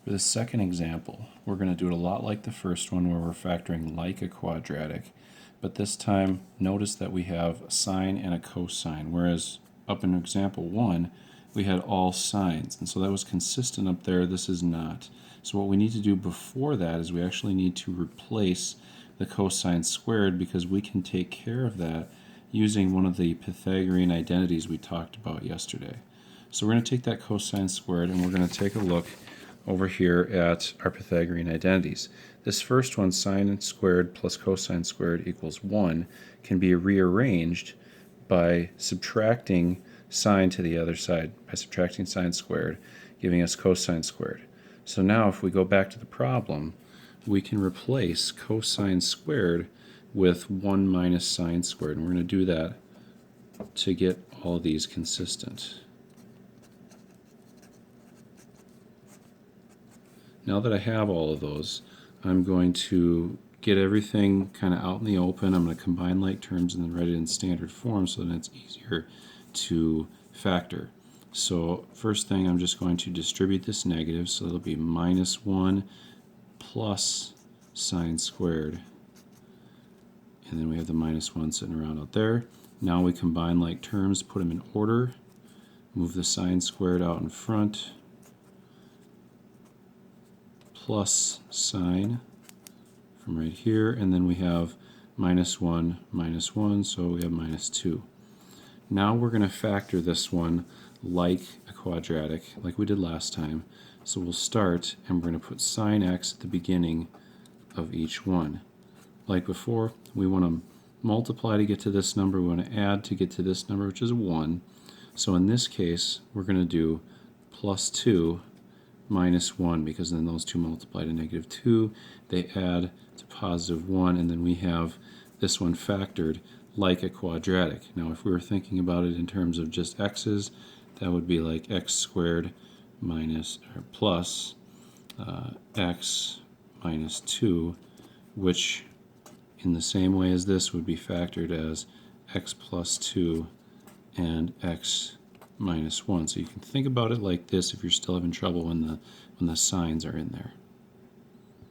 For the second example, we're going to do it a lot like the first one where we're factoring like a quadratic, but this time notice that we have a sine and a cosine, whereas up in example 1 we had all sines, and so that was consistent up there. This is not. So what we need to do before that is we actually need to replace the cosine squared, because we can take care of that using one of the Pythagorean identities we talked about yesterday. So we're going to take that cosine squared and we're going to take a look over here at our Pythagorean identities. This first one, sine squared plus cosine squared equals 1, can be rearranged by subtracting sine to the other side, by subtracting sine squared, giving us cosine squared. So now if we go back to the problem, we can replace cosine squared with 1 minus sine squared, and we're going to do that to get all of these consistent. Now that I have all of those, I'm going to get everything kind of out in the open. I'm going to combine like terms and then write it in standard form so that it's easier to factor. So first thing, I'm just going to distribute this negative, so it'll be minus 1 plus sine squared. And then we have the minus 1 sitting around out there. Now we combine like terms, put them in order, move the sine squared out in front, plus sine from right here, and then we have minus 1, so we have minus 2. Now we're going to factor this one like a quadratic, like we did last time. So we'll start, and we're going to put sine x at the beginning of each one. Like before, we want to multiply to get to this number, we want to add to get to this number, which is 1. So in this case, we're going to do plus 2 minus 1, because then those two multiply to negative 2, they add to positive 1, and then we have this one factored like a quadratic. Now if we were thinking about it in terms of just x's, that would be like x squared minus or plus x minus 2, which in the same way as this would be factored as x plus 2 and x minus 1. So you can think about it like this if you're still having trouble when the signs are in there.